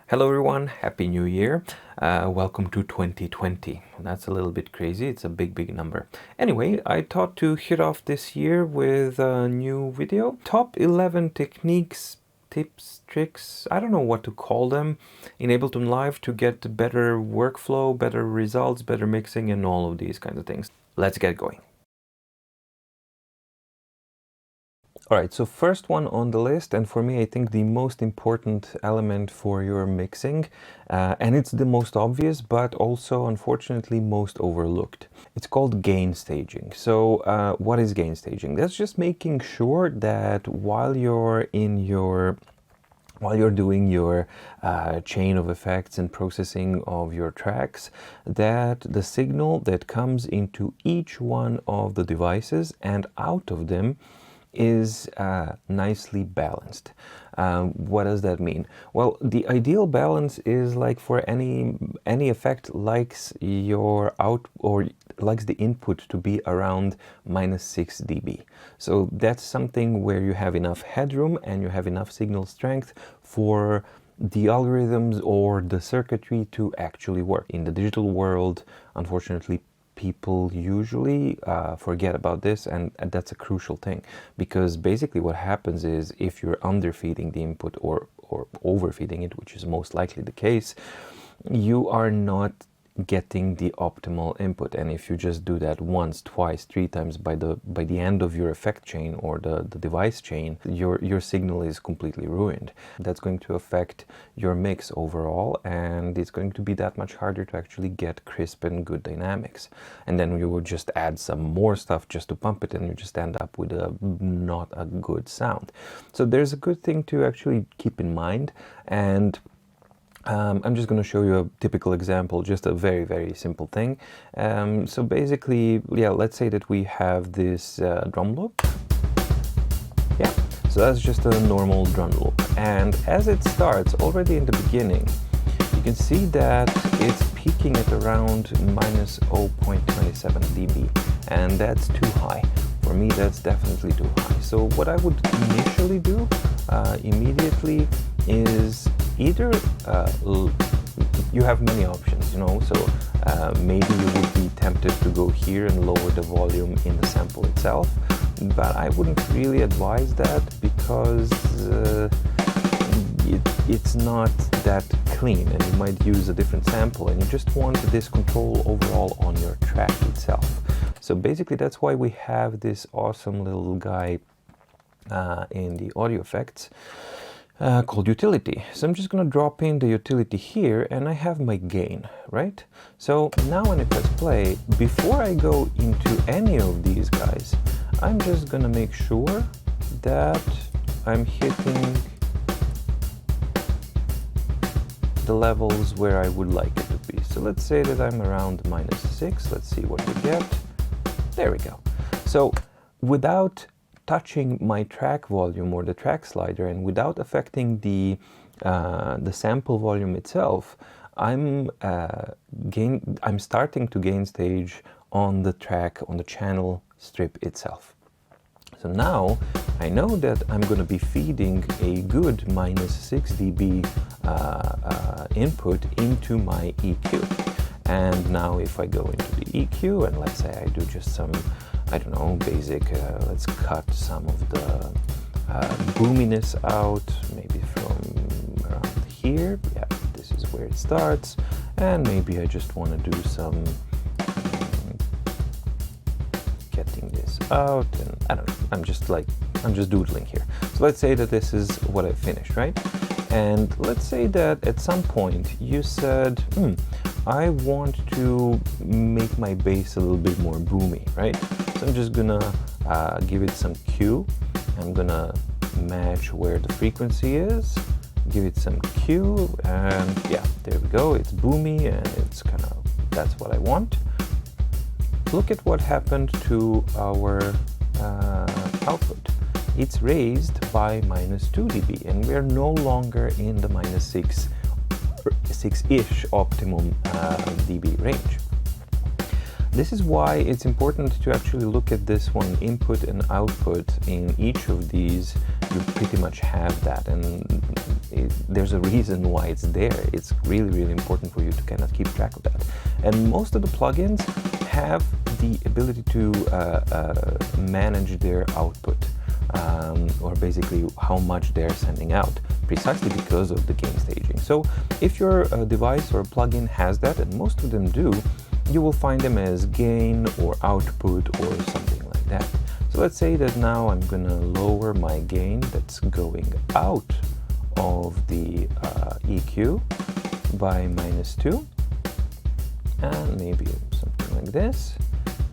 Hello everyone, Happy New Year. Welcome to 2020. That's a little bit crazy, it's a big number. Anyway, I thought to hit off this year with a new video. Top 11 techniques, tips, tricks, I don't know what to call them, in Ableton Live to get better workflow, better results, better mixing and all of these kinds of things. Let's get going. Alright, so first one on the list, and for me I think the most important element for your mixing, and it's the most obvious but also unfortunately most overlooked. It's called gain staging. So what is gain staging? That's just making sure that while you're doing your chain of effects and processing of your tracks, that the signal that comes into each one of the devices and out of them is nicely balanced. What does that mean? Well, the ideal balance is like for any effect likes your out or likes the input to be around -6 dB. So that's something where you have enough headroom and you have enough signal strength for the algorithms or the circuitry to actually work. In the digital world, unfortunately, people usually forget about this, and that's a crucial thing, because basically what happens is if you're underfeeding the input or overfeeding it, which is most likely the case, you are not getting the optimal input. And if you just do that once, twice, 3 times, by the end of your effect chain or the device chain, your signal is completely ruined. That's going to affect your mix overall, and it's going to be that much harder to actually get crisp and good dynamics. And then you would just add some more stuff just to pump it, and you just end up with not a good sound. So there's a good thing to actually keep in mind, and I'm just going to show you a typical example, just a very simple thing. So basically, yeah, let's say that we have this drum loop. Yeah, so that's just a normal drum loop. And as it starts, already in the beginning, you can see that it's peaking at around -0.27 dB. And that's too high. For me, that's definitely too high. So what I would initially do immediately is either you have many options, you know, so maybe you would be tempted to go here and lower the volume in the sample itself, but I wouldn't really advise that because it's not that clean, and you might use a different sample, and you just want this control overall on your track itself. So basically that's why we have this awesome little guy in the audio effects called utility. So I'm just going to drop in the utility here, and I have my gain, right? So now when I press play, before I go into any of these guys, I'm just going to make sure that I'm hitting the levels where I would like it to be. So let's say that I'm around -6. Let's see what we get. There we go. So without touching my track volume or the track slider, and without affecting the sample volume itself, I'm starting to gain stage on the track, on the channel strip itself. So now I know that I'm going to be feeding a good -6 dB input into my EQ. And now if I go into the EQ, and let's say I do just some, I don't know, basic, let's cut some of the boominess out, maybe from around here. Yeah, this is where it starts. And maybe I just want to do some getting this out, and I don't know, I'm just doodling here. So let's say that this is what I finished, right? And let's say that at some point you said, I want to make my bass a little bit more boomy, right? So I'm just gonna give it some Q. I'm gonna match where the frequency is, give it some Q, and yeah, there we go. It's boomy, and it's kind of, that's what I want. Look at what happened to our output. It's raised by -2 dB, and we're no longer in the -6-ish optimum dB range. This is why it's important to actually look at this one, input and output. In each of these, you pretty much have that, and there's a reason why it's there. It's really, really important for you to kind of keep track of that. And most of the plugins have the ability to manage their output, or basically how much they're sending out, precisely because of the gain staging. So if your device or plugin has that, and most of them do, you will find them as gain or output or something like that. So let's say that now I'm gonna lower my gain that's going out of the EQ by -2, and maybe something like this,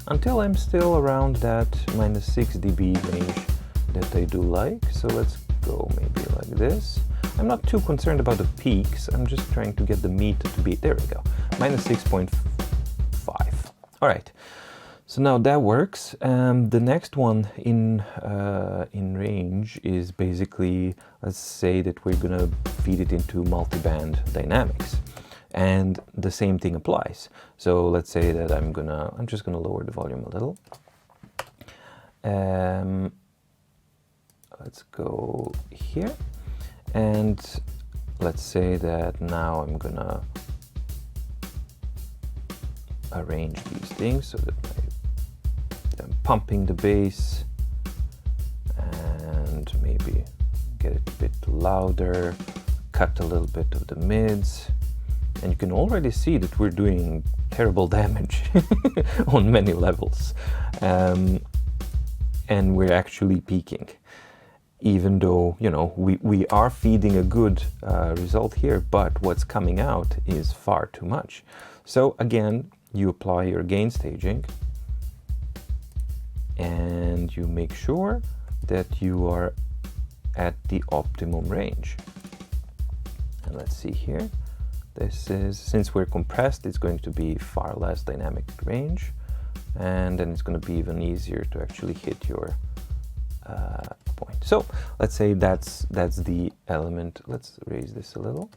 until I'm still around that -6 dB range that I do like. So let's go maybe like this. I'm not too concerned about the peaks, I'm just trying to get the meat to be, there we go, -6.5. All right, so now that works. The next one in range is basically, let's say that we're gonna feed it into multiband dynamics, and the same thing applies. So let's say that I'm just gonna lower the volume a little. Let's go here, and let's say that now I'm gonna arrange these things so that I'm pumping the bass, and maybe get it a bit louder, cut a little bit of the mids, and you can already see that we're doing terrible damage on many levels, and we're actually peaking, even though, you know, we are feeding a good result here, but what's coming out is far too much. So again, you apply your gain staging, and you make sure that you are at the optimum range. And let's see here, this is, since we're compressed, it's going to be far less dynamic range, and then it's going to be even easier to actually hit your point. So let's say that's the element. Let's raise this a little.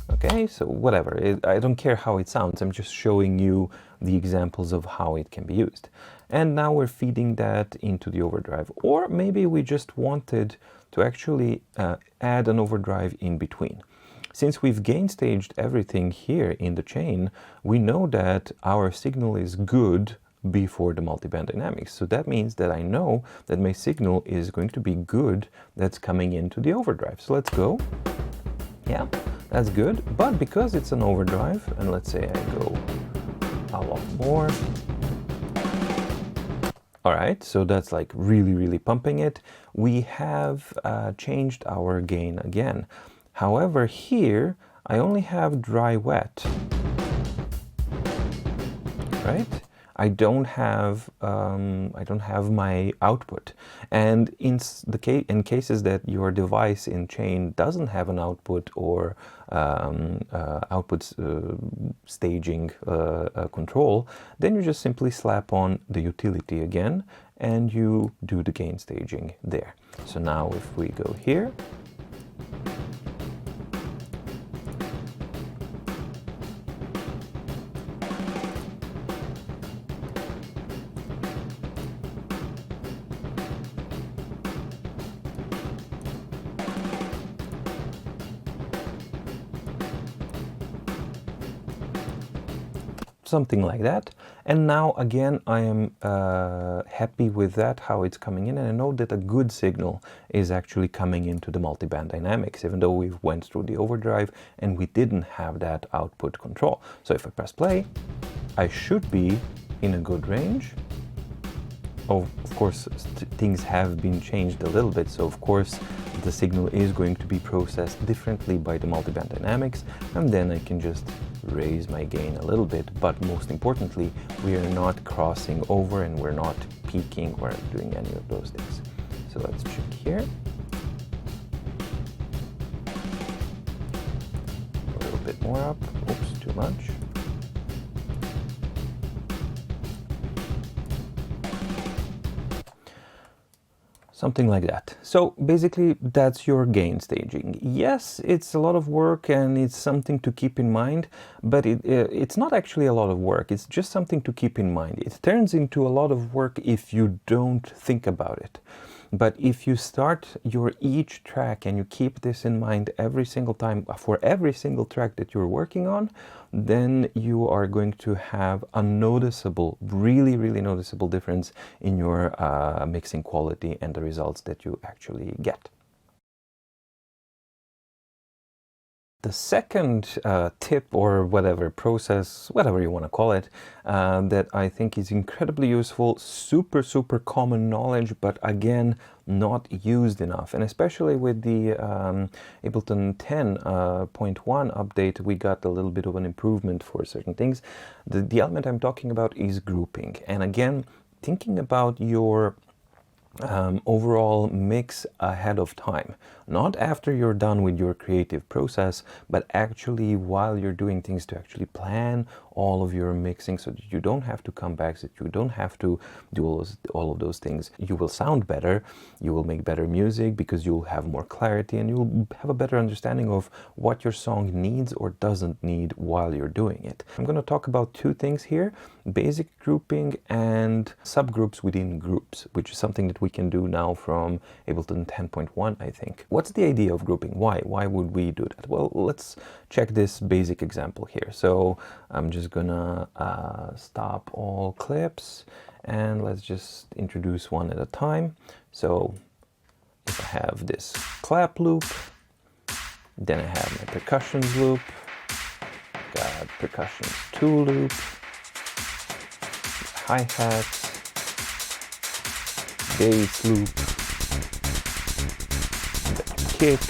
Okay, so whatever, I don't care how it sounds, I'm just showing you the examples of how it can be used. And now we're feeding that into the overdrive, or maybe we just wanted to actually add an overdrive in between. Since we've gain staged everything here in the chain, we know that our signal is good before the multiband dynamics. So that means that I know that my signal is going to be good that's coming into the overdrive. So let's go. Yeah, that's good, but because it's an overdrive, and let's say I go a lot more. All right, so that's like really, really pumping it. We have changed our gain again. However, here I only have dry wet, right? I don't have my output, and in cases that your device in chain doesn't have an output or output staging control, then you just simply slap on the utility again, and you do the gain staging there. So now if we go here, something like that. And now again, I am happy with that, how it's coming in, and I know that a good signal is actually coming into the multiband dynamics, even though we went through the overdrive and we didn't have that output control. So if I press play, I should be in a good range. Of course, things have been changed a little bit, so of course the signal is going to be processed differently by the multiband dynamics, and then I can just raise my gain a little bit, but most importantly, we are not crossing over and we're not peaking or doing any of those things. So let's check here. A little bit more up. Oops, too much. something like that. So basically that's your gain staging. Yes, it's a lot of work and it's something to keep in mind, but it's not actually a lot of work. It's just something to keep in mind. It turns into a lot of work if you don't think about it. But if you start your each track and you keep this in mind every single time for every single track that you're working on, then you are going to have a noticeable, really, really noticeable difference in your mixing quality and the results that you actually get. The second tip or whatever process, whatever you want to call it, that I think is incredibly useful, super, super common knowledge, but again, not used enough. And especially with the Ableton 10.1 update, we got a little bit of an improvement for certain things. The element I'm talking about is grouping. And again, thinking about your overall mix ahead of time, not after you're done with your creative process, but actually while you're doing things, to actually plan all of your mixing so that you don't have to come back, so that you don't have to do all of those things. You will sound better, you will make better music because you'll have more clarity and you'll have a better understanding of what your song needs or doesn't need while you're doing it. I'm going to talk about two things here: basic grouping and subgroups within groups, which is something that we can do now from Ableton 10.1, I think. What's the idea of grouping? Why would we do that? Well, let's check this basic example here. So I'm just gonna stop all clips and let's just introduce one at a time. So if I have this clap loop, then I have my percussions loop, got percussions 2 loop, hi-hats, bass loop, kick,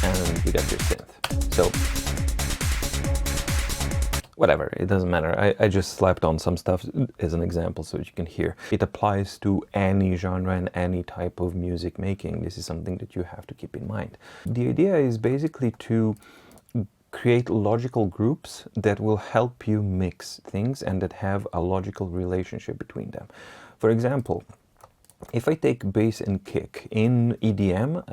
and you got your synth. So whatever, it doesn't matter. I just slapped on some stuff as an example so that you can hear. It applies to any genre and any type of music making. This is something that you have to keep in mind. The idea is basically to create logical groups that will help you mix things and that have a logical relationship between them. For example, if I take bass and kick in EDM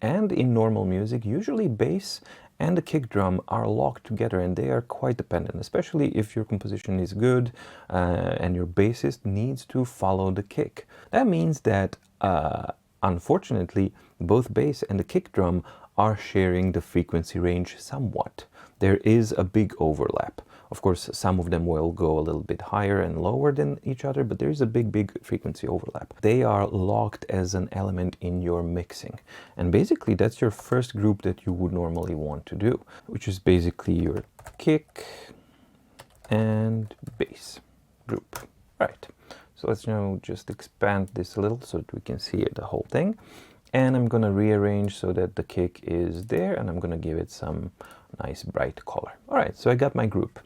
and in normal music, usually bass and the kick drum are locked together and they are quite dependent, especially if your composition is good and your bassist needs to follow the kick. That means that unfortunately both bass and the kick drum are sharing the frequency range somewhat. There is a big overlap. Of course, some of them will go a little bit higher and lower than each other, but there is a big frequency overlap. They are locked as an element in your mixing. And basically, that's your first group that you would normally want to do, which is basically your kick and bass group. Right. So let's now just expand this a little so that we can see the whole thing. And I'm going to rearrange so that the kick is there, and I'm going to give it some nice bright color. All right, so I got my group.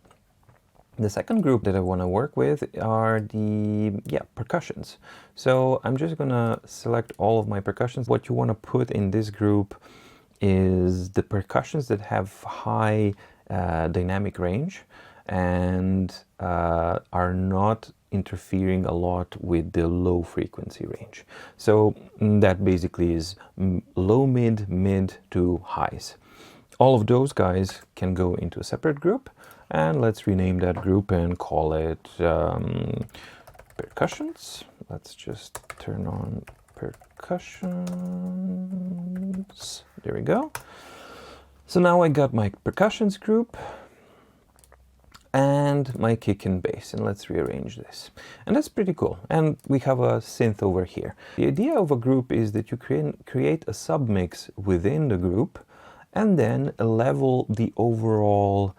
The second group that I want to work with are the percussions. So I'm just going to select all of my percussions. What you want to put in this group is the percussions that have high dynamic range and are not interfering a lot with the low frequency range. So that basically is low, mid to highs. All of those guys can go into a separate group, and let's rename that group and call it percussions. Let's just turn on percussions. There we go. So now I got my percussions group and my kick and bass, and let's rearrange this. And that's pretty cool. And we have a synth over here. The idea of a group is that you create a submix within the group and then level the overall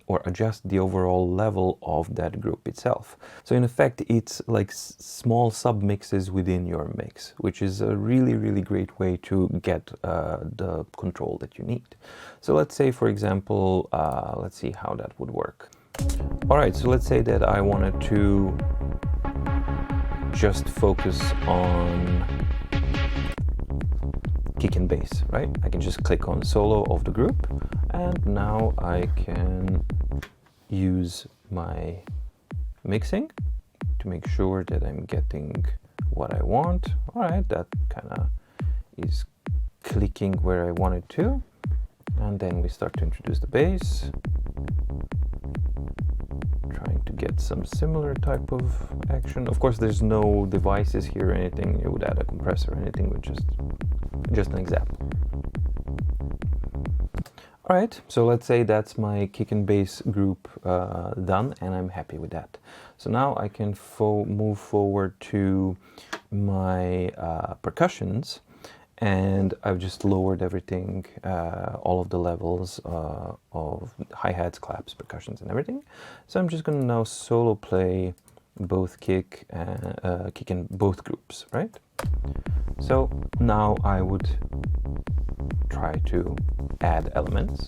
or adjust the overall level of that group itself. So in effect, it's like small submixes within your mix, which is a really great way to get the control that you need. So let's say, for example, let's see how that would work. All right, so let's say that I wanted to just focus on kick and bass, right? I can just click on solo of the group, and now I can use my mixing to make sure that I'm getting what I want. All right, that kind of is clicking where I want it to. And then we start to introduce the bass, trying to get some similar type of action. Of course, there's no devices here or anything. You would add a compressor or anything, with just an example. All right, so let's say that's my kick and bass group done, and I'm happy with that. So now I can move forward to my percussions, and I've just lowered everything, all of the levels of hi-hats, claps, percussions, and everything. So I'm just going to now solo play both kick and both groups, right? So now I would try to add elements.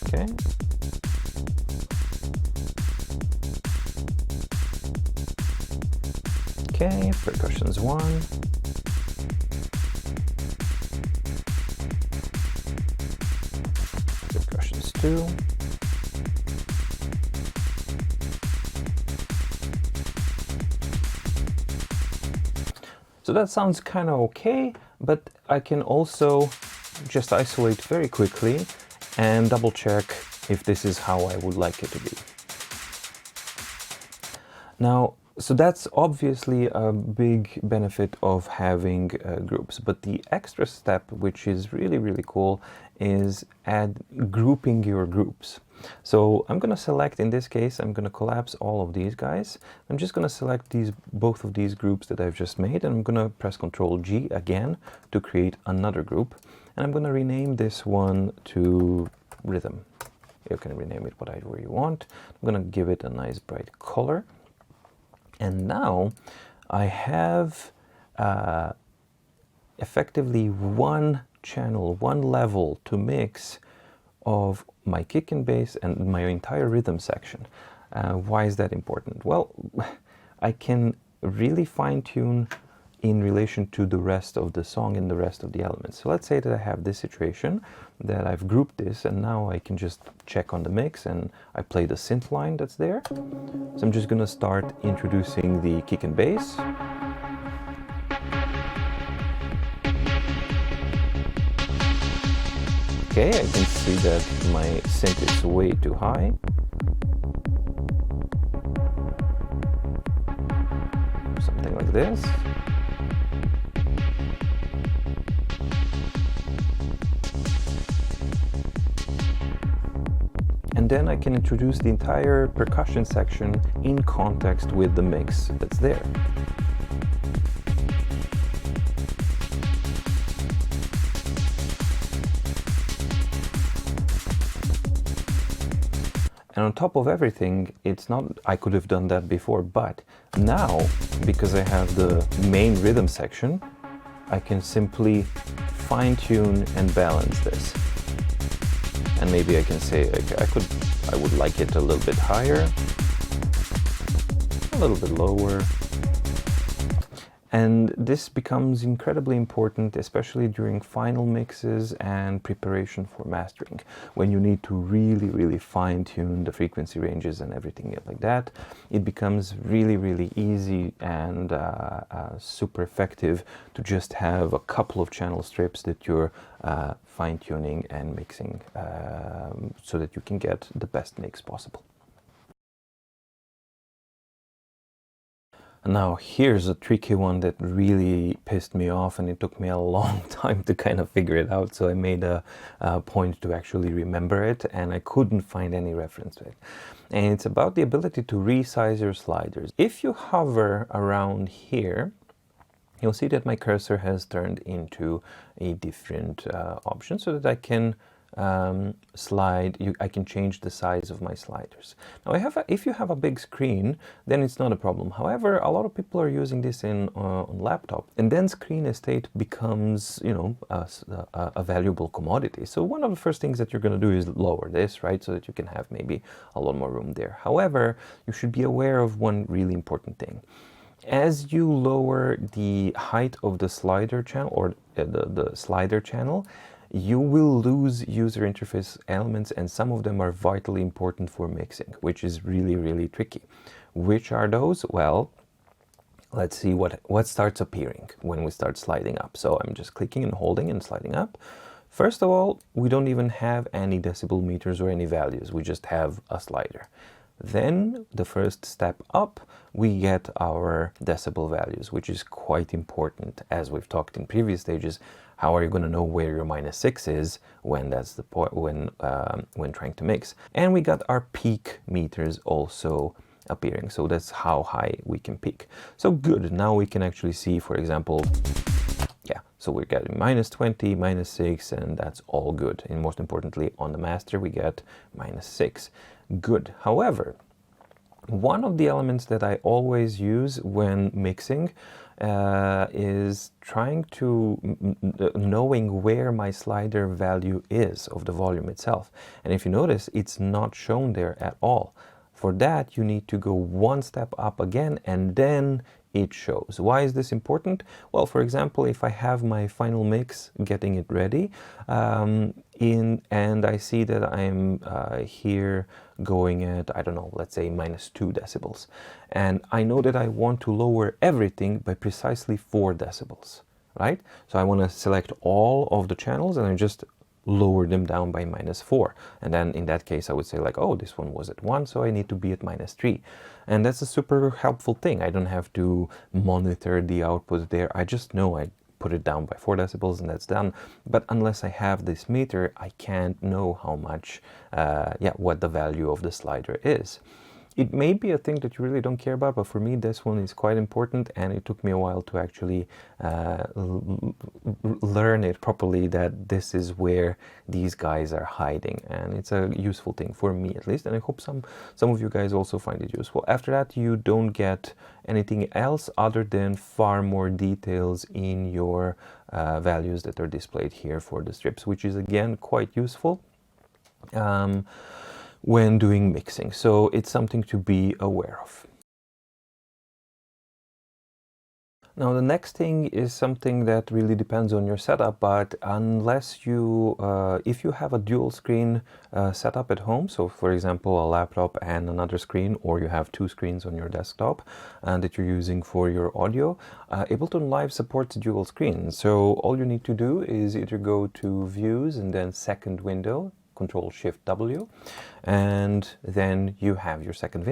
Okay. Okay, percussions 1. Percussions 2. So that sounds kind of okay, but I can also just isolate very quickly and double check if this is how I would like it to be. Now, so that's obviously a big benefit of having groups, but the extra step, which is really, really cool, is grouping your groups. So I'm going to select, in this case, I'm going to collapse all of these guys. I'm just going to select both of these groups that I've just made, and I'm going to press Ctrl G again to create another group. And I'm going to rename this one to Rhythm. You can rename it whatever you want. I'm going to give it a nice bright color. And now I have effectively one channel, one level to mix of my kick and bass and my entire rhythm section. Why is that important? Well, I can really fine-tune in relation to the rest of the song and the rest of the elements. So let's say that I have this situation, that I've grouped this, and now I can just check on the mix and I play the synth line that's there. So I'm just going to start introducing the kick and bass. Okay, I can see that my synth is way too high. Something like this. And then I can introduce the entire percussion section in context with the mix that's there. And on top of everything, it's not, I could have done that before, but now, because I have the main rhythm section, I can simply fine-tune and balance this. And maybe I can say, I would like it a little bit higher, a little bit lower. And this becomes incredibly important, especially during final mixes and preparation for mastering, when you need to really, really fine-tune the frequency ranges and everything like that. It becomes really, really easy and super effective to just have a couple of channel strips that you're fine-tuning and mixing so that you can get the best mix possible. Now here's a tricky one that really pissed me off, and it took me a long time to kind of figure it out, so I made a point to actually remember it, and I couldn't find any reference to it. And it's about the ability to resize your sliders. If you hover around here, you'll see that my cursor has turned into a different option so that I can I can change the size of my sliders. Now if you have a big screen, then it's not a problem. However, a lot of people are using this on laptop, and then screen estate becomes, you know, a valuable commodity. So one of the first things that you're going to do is lower this, right, so that you can have maybe a lot more room there. However, you should be aware of one really important thing. As you lower the height of the slider channel, or the slider channel, you will lose user interface elements, and some of them are vitally important for mixing, which is really, really tricky. Which are those? Well, let's see what starts appearing when we start sliding up. So I'm just clicking and holding and sliding up. First of all, we don't even have any decibel meters or any values. We just have a slider. Then the first step up, we get our decibel values, which is quite important. As we've talked in previous stages, how are you going to know where your -6 is when that's the point when trying to mix? And we got our peak meters also appearing, so that's how high we can peak. So good, now we can actually see, for example, yeah, so we're getting -20, -6, and that's all good. And most importantly, on the master, we get -6. Good. However, one of the elements that I always use when mixing is trying to knowing where my slider value is of the volume itself. And if you notice, it's not shown there at all. For that, you need to go one step up again, and then it shows. Why is this important? Well, for example, if I have my final mix, getting it ready, and I see that I'm here going at, I don't know, let's say -2 decibels. And I know that I want to lower everything by precisely 4 decibels, right? So I want to select all of the channels and I just lower them down by -4. And then in that case, I would say like, oh, this one was at 1, so I need to be at -3. And that's a super helpful thing. I don't have to monitor the output there. I just know I put it down by 4 decibels and that's done. But unless I have this meter, I can't know how much, what the value of the slider is. It may be a thing that you really don't care about, but for me this one is quite important, and it took me a while to actually learn it properly, that this is where these guys are hiding, and it's a useful thing for me at least, and I hope some of you guys also find it useful. After that, you don't get anything else other than far more details in your values that are displayed here for the strips, which is again quite useful when doing mixing. So it's something to be aware of. Now the next thing is something that really depends on your setup, but unless you, if you have a dual screen setup at home, so for example a laptop and another screen, or you have 2 screens on your desktop that you're using for your audio, Ableton Live supports dual screen. So all you need to do is either go to Views and then Second Window, Control-Shift-W, and then you have your second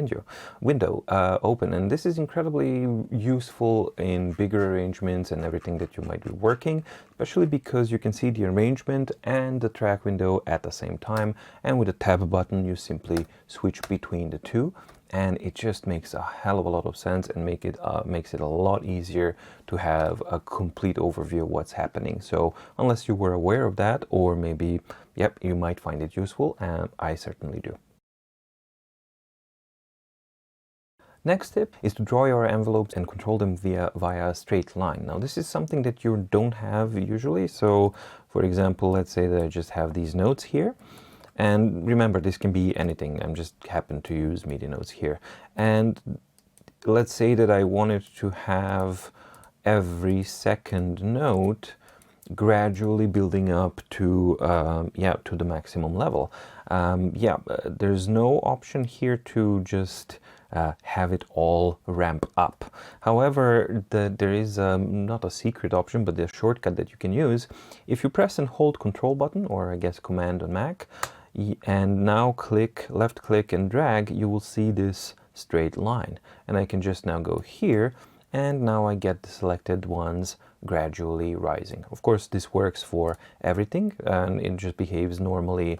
window open. And this is incredibly useful in bigger arrangements and everything that you might be working, especially because you can see the arrangement and the track window at the same time. And with a tab button, you simply switch between the two. And it just makes a hell of a lot of sense and makes it a lot easier to have a complete overview of what's happening. So unless you were aware of that, or maybe, yep, you might find it useful, and I certainly do. Next tip is to draw your envelopes and control them via a straight line. Now this is something that you don't have usually. So for example, let's say that I just have these notes here. And remember, this can be anything. I'm just happen to use MIDI notes here. And let's say that I wanted to have every second note gradually building up to to the maximum level. There's no option here to just have it all ramp up. However, there is not a secret option, but a shortcut that you can use. If you press and hold Control button, or I guess Command on Mac, and now left click and drag, you will see this straight line. And I can just now go here, and now I get the selected ones gradually rising. Of course, this works for everything, and it just behaves normally.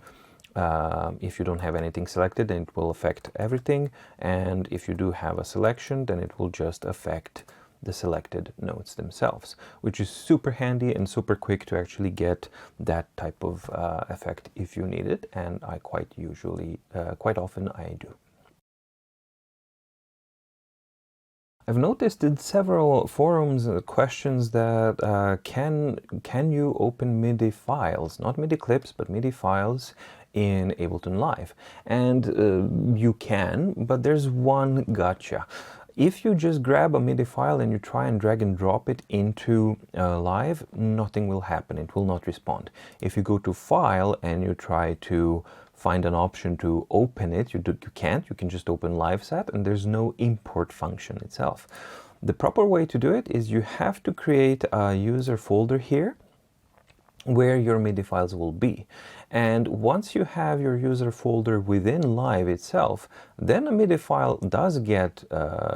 If you don't have anything selected, then it will affect everything. And if you do have a selection, then it will just affect the selected notes themselves, which is super handy and super quick to actually get that type of effect if you need it. And I quite often I do. I've noticed in several forums questions that can you open MIDI files, not MIDI clips, but MIDI files in Ableton Live? And you can, but there's one gotcha. If you just grab a MIDI file and you try and drag and drop it into Live, nothing will happen. It will not respond. If you go to File and you try to find an option to open it, you can't. You can just open Live Set, and there's no import function itself. The proper way to do it is you have to create a user folder here where your MIDI files will be. And once you have your user folder within Live itself, then a MIDI file does get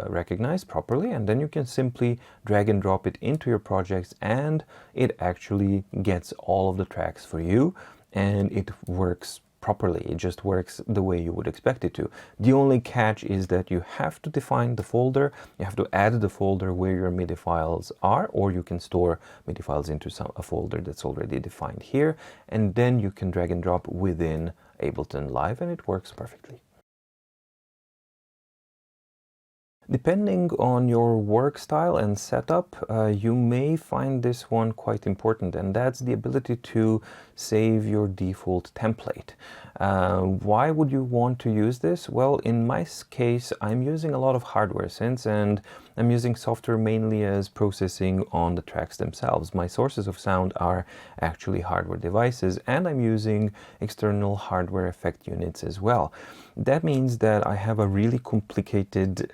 recognized properly, and then you can simply drag and drop it into your projects, and it actually gets all of the tracks for you, and it works properly. It just works the way you would expect it to. The only catch is that you have to define the folder. You have to add the folder where your MIDI files are, or you can store MIDI files into a folder that's already defined here, and then you can drag and drop within Ableton Live, and it works perfectly. Depending on your work style and setup, you may find this one quite important, and that's the ability to save your default template. Why would you want to use this? Well, in my case, I'm using a lot of hardware synths, and I'm using software mainly as processing on the tracks themselves. My sources of sound are actually hardware devices, and I'm using external hardware effect units as well. That means that I have a really complicated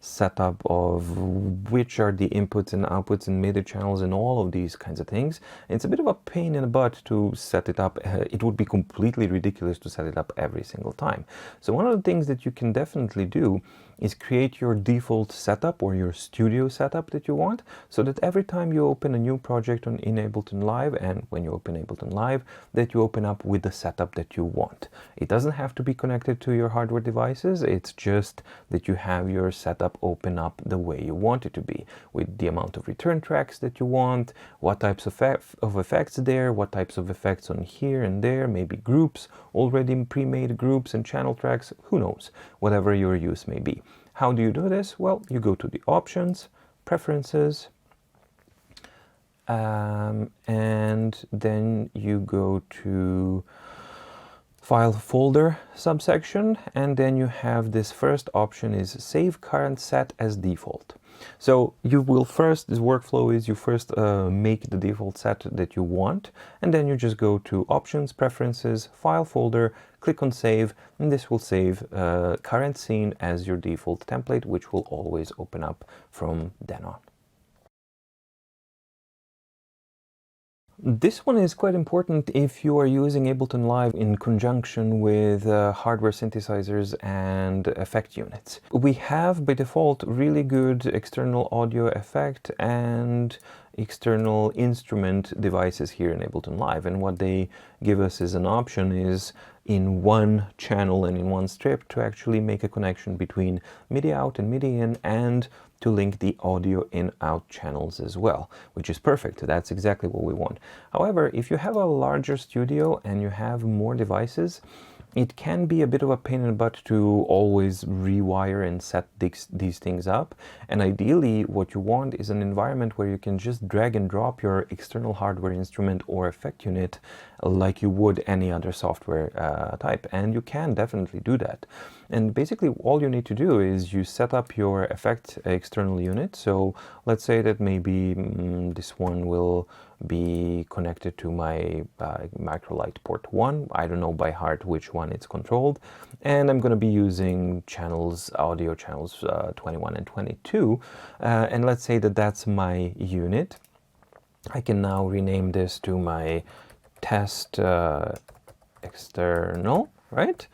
setup of which are the inputs and outputs and MIDI channels and all of these kinds of things. It's a bit of a pain in the butt to set it up. It would be completely ridiculous to set it up every single time. So one of the things that you can definitely do is create your default setup or your studio setup that you want, so that every time you open a new project in Ableton Live, and when you open Ableton Live, that you open up with the setup that you want. It doesn't have to be connected to your hardware devices. It's just that you have your setup open up the way you want it to be, with the amount of return tracks that you want, what types of effects there, what types of effects on here and there, maybe groups, already pre-made groups and channel tracks, who knows, whatever your use may be. How do you do this? Well, you go to the Options, Preferences, and then you go to File Folder subsection, and then you have this first option is Save Current Set as Default. So you will first, this workflow is you first make the default set that you want, and then you just go to Options, Preferences, File Folder, click on Save, and this will save current scene as your default template, which will always open up from then on. This one is quite important if you are using Ableton Live in conjunction with hardware synthesizers and effect units. We have by default really good external audio effect and external instrument devices here in Ableton Live, and what they give us as an option is in one channel and in one strip to actually make a connection between MIDI out and MIDI in, and to link the audio in-out channels as well, which is perfect. That's exactly what we want. However, if you have a larger studio and you have more devices, it can be a bit of a pain in the butt to always rewire and set these things up. And ideally, what you want is an environment where you can just drag and drop your external hardware instrument or effect unit like you would any other software type. And you can definitely do that. And basically, all you need to do is you set up your effect external unit. So let's say that maybe this one will be connected to my Microlight port 1. I don't know by heart which one it's controlled. And I'm going to be using channels, audio channels 21 and 22. And let's say that that's my unit. I can now rename this to my test external, right?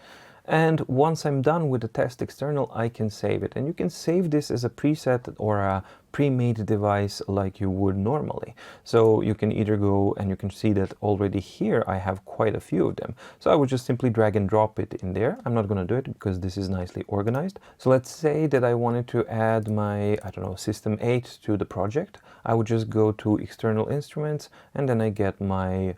And once I'm done with the test external, I can save it. And you can save this as a preset or a pre-made device like you would normally. So you can either go, and you can see that already here I have quite a few of them. So I would just simply drag and drop it in there. I'm not going to do it because this is nicely organized. So let's say that I wanted to add my, I don't know, System 8 to the project. I would just go to External Instruments, and then I get my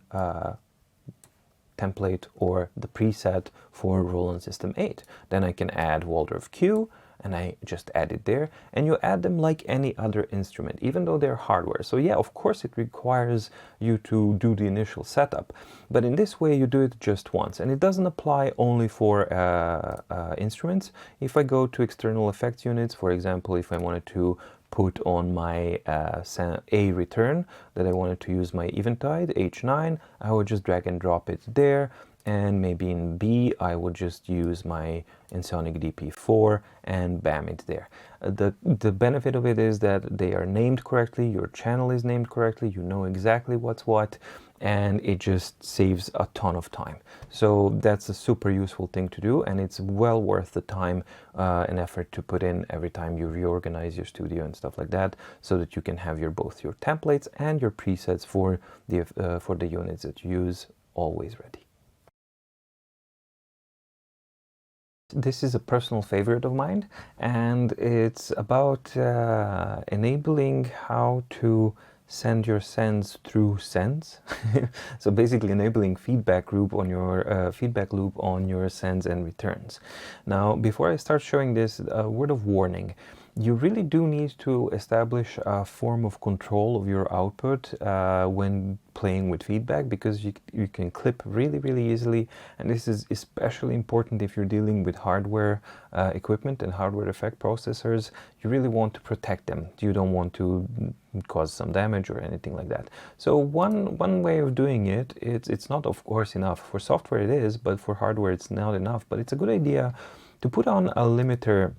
template or the preset for Roland System 8. Then I can add Waldorf Q, and I just add it there. And you add them like any other instrument, even though they're hardware. So yeah, of course it requires you to do the initial setup, but in this way you do it just once, and it doesn't apply only for instruments. If I go to external effects units, for example, if I wanted to put on my A return that I wanted to use my Eventide H9, I would just drag and drop it there, and maybe in B I would just use my Ensoniq DP4 and bam, it's there. The benefit of it is that they are named correctly, your channel is named correctly, you know exactly what's what, and it just saves a ton of time. So that's a super useful thing to do, and it's well worth the time and effort to put in every time you reorganize your studio and stuff like that, so that you can have both your templates and your presets for the units that you use always ready. This is a personal favorite of mine, and it's about enabling how to send your sends through sends. So basically enabling feedback loop on your sends and returns. Now, before I start showing this, a word of warning. You really do need to establish a form of control of your output when playing with feedback, because you can clip really easily, and this is especially important if you're dealing with hardware equipment and hardware effect processors. You really want to protect them. You don't want to cause some damage or anything like that. So one way of doing it, it's not of course enough. For software it is, but for hardware it's not enough. But it's a good idea to put on a limiter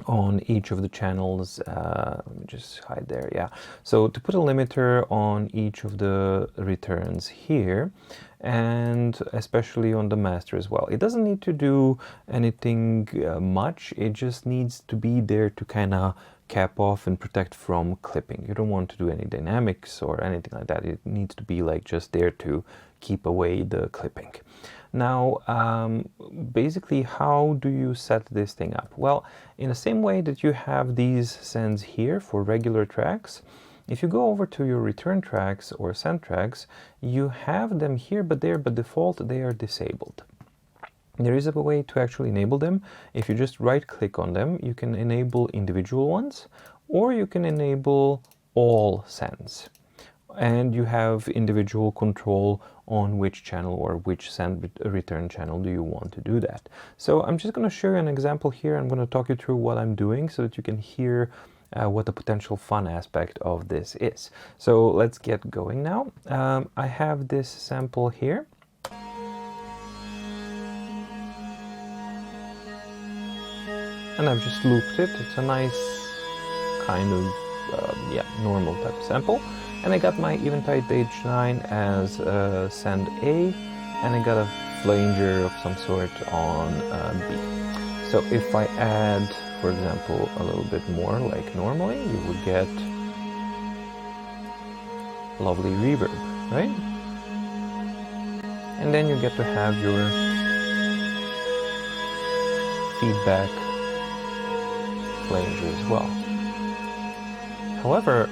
on each of the channels. Let me just hide there. Yeah, so to put a limiter on each of the returns here, and especially on the master as well. It doesn't need to do anything much, it just needs to be there to kind of cap off and protect from clipping. You don't want to do any dynamics or anything like that. It needs to be like just there to keep away the clipping. Now, basically, how do you set this thing up? Well, in the same way that you have these sends here for regular tracks, if you go over to your return tracks or send tracks, you have them here, but by default they are disabled. There is a way to actually enable them. If you just right-click on them, you can enable individual ones, or you can enable all sends. And you have individual control on which channel or which send return channel do you want to do that. So I'm just going to show you an example here. I'm going to talk you through what I'm doing so that you can hear what the potential fun aspect of this is. So let's get going now. I have this sample here. And I've just looped it. It's a nice kind of normal type of sample. And I got my Eventide H9 as send A, and I got a flanger of some sort on B. So if I add, for example, a little bit more like normally, you would get lovely reverb, right? And then you get to have your feedback flanger as well. However,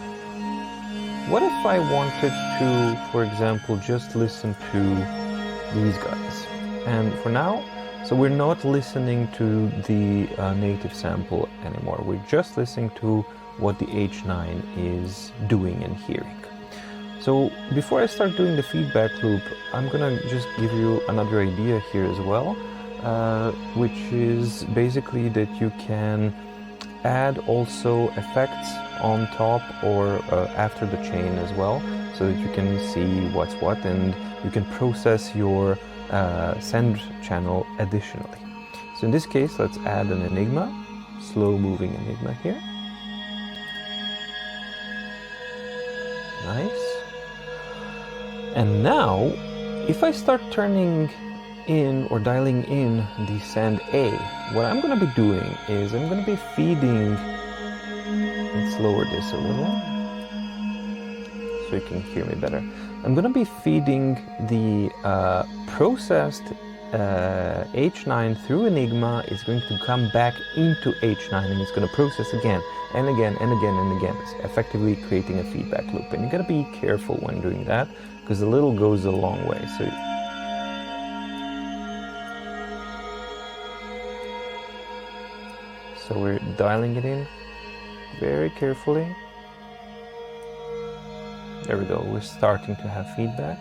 what if I wanted to, for example, just listen to these guys? And for now, so we're not listening to the native sample anymore. We're just listening to what the H9 is doing and hearing. So before I start doing the feedback loop, I'm gonna just give you another idea here as well, which is basically that you can add also effects on top or after the chain as well, so that you can see what's what, and you can process your send channel additionally. So in this case, let's add an enigma, slow moving enigma here. Nice. And now, if I start turning in or dialing in the send A, what I'm going to be doing is I'm going to be feeding. Let's lower this a little so you can hear me better. I'm going to be feeding the processed H9 through Enigma. It's going to come back into H9 and it's going to process again and again and again and again. It's effectively creating a feedback loop. And you got to be careful when doing that, because a little goes a long way. So we're dialing it in very carefully. There we go, we're starting to have feedback.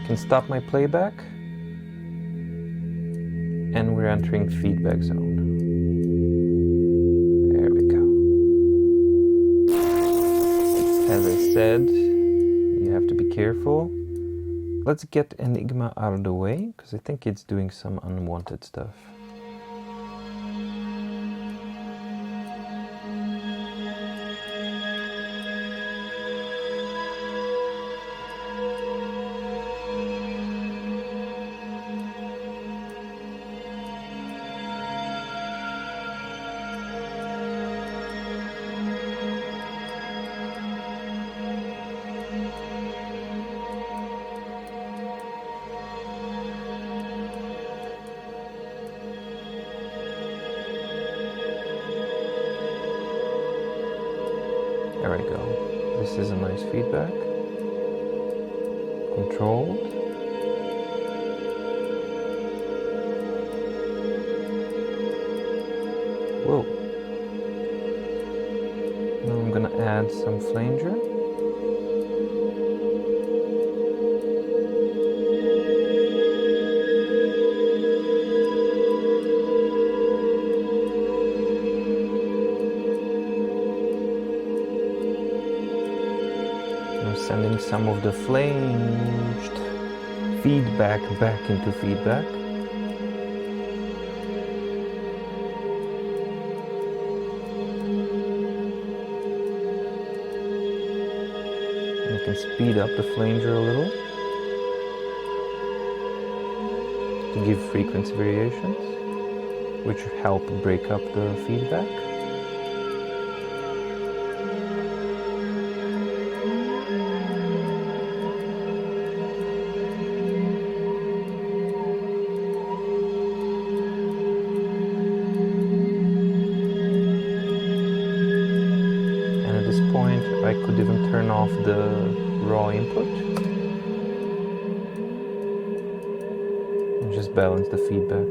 Can stop my playback. And we're entering feedback zone. There we go. As I said, you have to be careful. Let's get Enigma out of the way, because I think it's doing some unwanted stuff. There we go. This is a nice feedback. Controlled. Whoa. Now I'm gonna add some flanger. Sending some of the flanged feedback back into feedback. You can speed up the flanger a little to give frequency variations, which help break up the feedback. I could even turn off the raw input and just balance the feedback.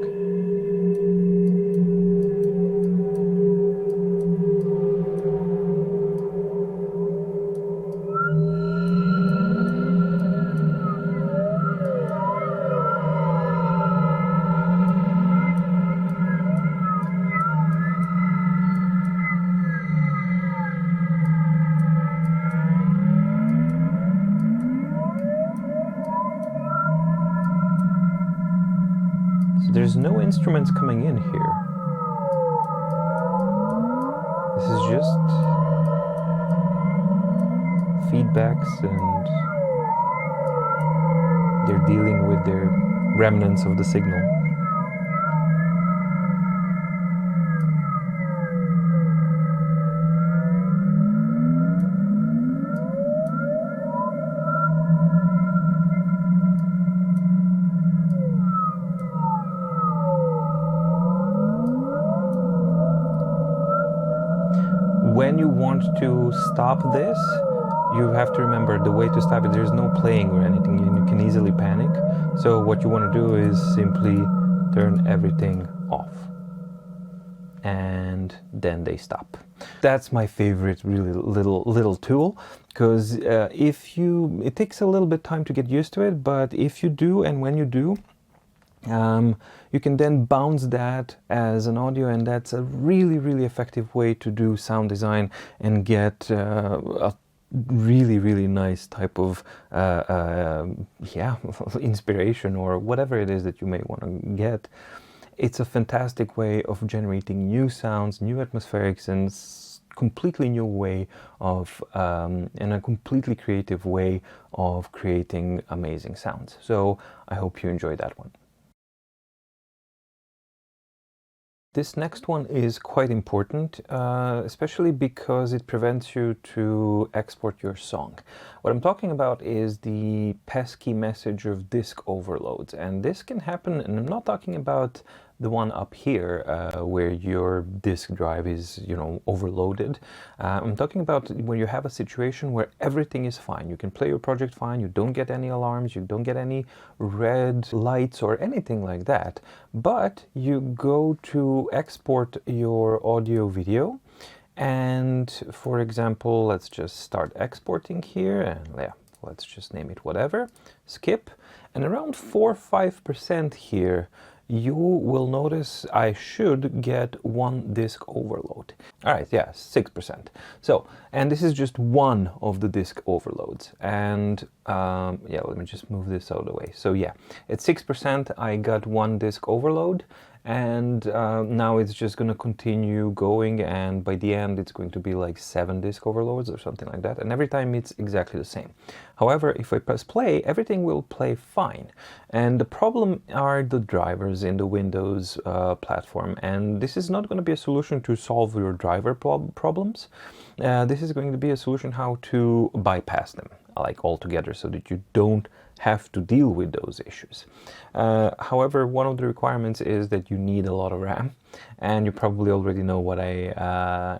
There's no instruments coming in here. This is just feedbacks, and they're dealing with their remnants of the signal. When you want to stop this, you have to remember the way to stop it. There's no playing or anything. You can easily panic. So what you want to do is simply turn everything off. And then they stop. That's my favorite really little tool, because it takes a little bit time to get used to it, but if you do, and when you do, you can then bounce that as an audio, and that's a really effective way to do sound design and get a really nice type of inspiration, or whatever it is that you may want to get. It's a fantastic way of generating new sounds, new atmospherics, and completely new way of and a completely creative way of creating amazing sounds. So I hope you enjoyed that one. This next one is quite important, especially because it prevents you to export your song. What I'm talking about is the pesky message of disk overloads, and this can happen, and I'm not talking about the one up here where your disk drive is, you know, overloaded. I'm talking about when you have a situation where everything is fine. You can play your project fine, you don't get any alarms, you don't get any red lights or anything like that, but you go to export your audio video. And for example, let's just start exporting here, and yeah, let's just name it whatever, skip, and around 4 or 5% here you will notice I should get one disk overload. All right, yeah, 6%. So, and this is just one of the disk overloads. And yeah, let me just move this out of the way. So yeah, at 6% I got one disk overload, and now it's just going to continue going, and by the end it's going to be like 7 disk overloads or something like that, and every time it's exactly the same. However, if I press play, everything will play fine, and the problem are the drivers in the Windows platform, and this is not going to be a solution to solve your driver problems. This is going to be a solution how to bypass them, like altogether, so that you don't have to deal with those issues. However, one of the requirements is that you need a lot of RAM, and you probably already know what I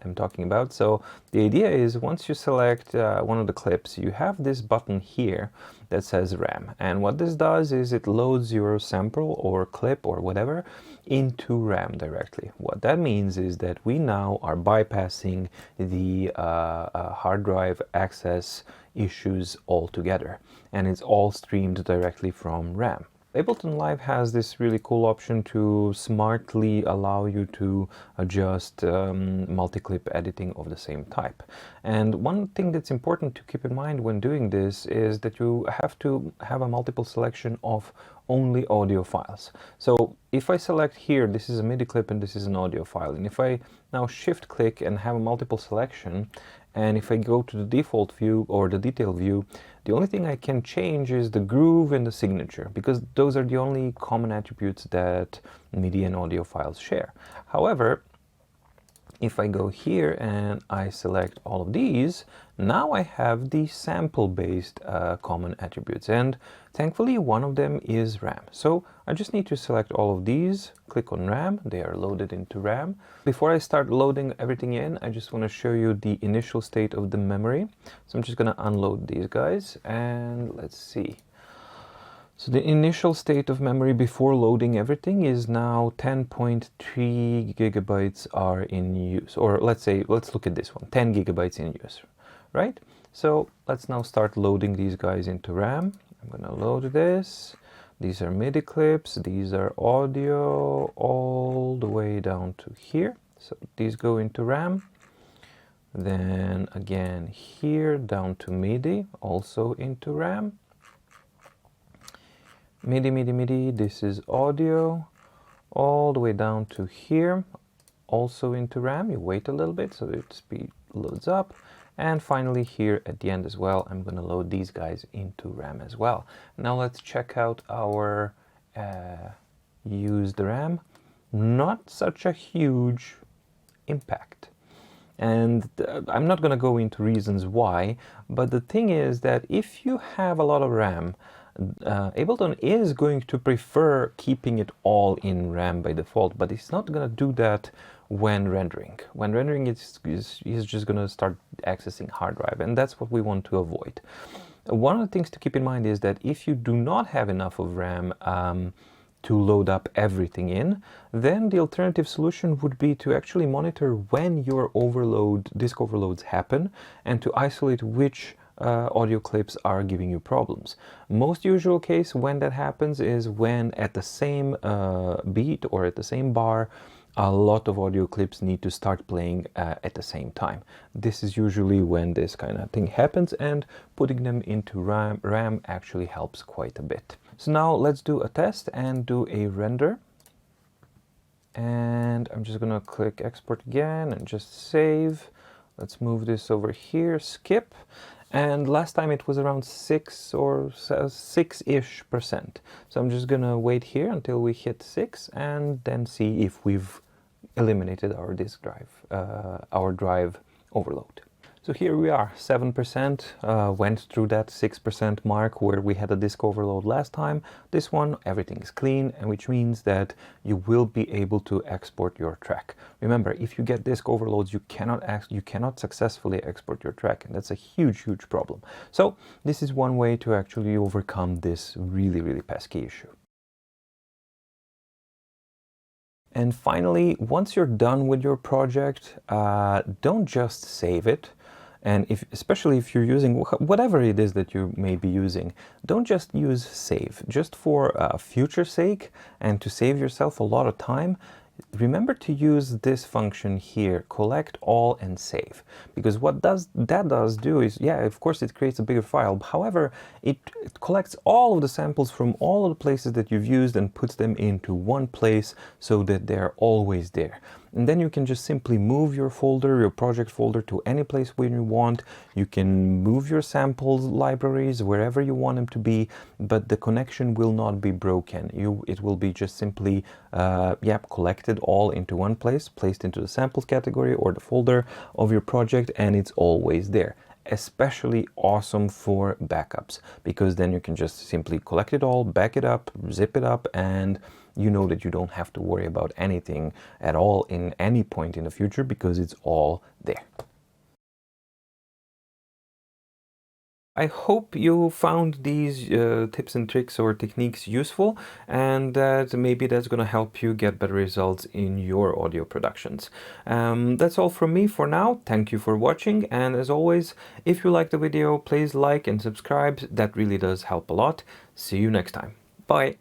am talking about. So the idea is, once you select one of the clips, you have this button here that says RAM, and what this does is it loads your sample or clip or whatever into RAM directly. What that means is that we now are bypassing the hard drive access issues altogether, and it's all streamed directly from RAM. Ableton Live has this really cool option to smartly allow you to adjust multi-clip editing of the same type. And one thing that's important to keep in mind when doing this is that you have to have a multiple selection of only audio files. So if I select here, this is a MIDI clip and this is an audio file, and if I now shift click and have a multiple selection, and if I go to the default view or the detail view, the only thing I can change is the groove and the signature, because those are the only common attributes that MIDI and audio files share. However, if I go here and I select all of these, now I have the sample-based common attributes, and thankfully one of them is RAM. So I just need to select all of these, click on RAM, they are loaded into RAM. Before I start loading everything in, I just want to show you the initial state of the memory. So I'm just going to unload these guys, and let's see. So the initial state of memory before loading everything is now 10.3 gigabytes are in use. Or let's look at this one, 10 gigabytes in use, right? So let's now start loading these guys into RAM. I'm gonna load this. These are MIDI clips, these are audio, all the way down to here. So these go into RAM. Then again here, down to MIDI, also into RAM. MIDI, MIDI, MIDI, this is audio, all the way down to here, also into RAM. You wait a little bit so it speed loads up. And finally here at the end as well, I'm going to load these guys into RAM as well. Now let's check out our used RAM. Not such a huge impact. And I'm not going to go into reasons why, but the thing is that if you have a lot of RAM, Ableton is going to prefer keeping it all in RAM by default, but it's not going to do that when rendering. When rendering, it's just going to start accessing hard drive, and that's what we want to avoid. One of the things to keep in mind is that if you do not have enough of RAM to load up everything in, then the alternative solution would be to actually monitor when your disk overloads happen, and to isolate which audio clips are giving you problems. Most usual case when that happens is when at the same beat or at the same bar, a lot of audio clips need to start playing at the same time. This is usually when this kind of thing happens, and putting them into RAM actually helps quite a bit. So now let's do a test and do a render. And I'm just gonna click export again and just save. Let's move this over here, skip. And last time it was around 6-ish%. So I'm just gonna wait here until we hit 6 and then see if we've eliminated our disk drive, our drive overload. So here we are, 7%, went through that 6% mark where we had a disk overload last time. This one, everything is clean, and which means that you will be able to export your track. Remember, if you get disk overloads, you cannot successfully export your track, and that's a huge, huge problem. So this is one way to actually overcome this really, really pesky issue. And finally, once you're done with your project, don't just save it. And especially if you're using whatever it is that you may be using, don't just use save. Just for future sake and to save yourself a lot of time, remember to use this function here, collect all and save. Because what that does do is, yeah, of course it creates a bigger file. However, it collects all of the samples from all of the places that you've used and puts them into one place so that they're always there. And then you can just simply move your folder, your project folder, to any place where you want. You can move your samples libraries wherever you want them to be, but the connection will not be broken. It will be just simply collected all into one place, placed into the samples category or the folder of your project, and it's always there. Especially awesome for backups, because then you can just simply collect it all, back it up, zip it up, and you know that you don't have to worry about anything at all in any point in the future because it's all there. I hope you found these tips and tricks or techniques useful, and that maybe that's going to help you get better results in your audio productions. That's all from me for now. Thank you for watching, and as always, if you like the video, please like and subscribe. That really does help a lot. See you next time. Bye.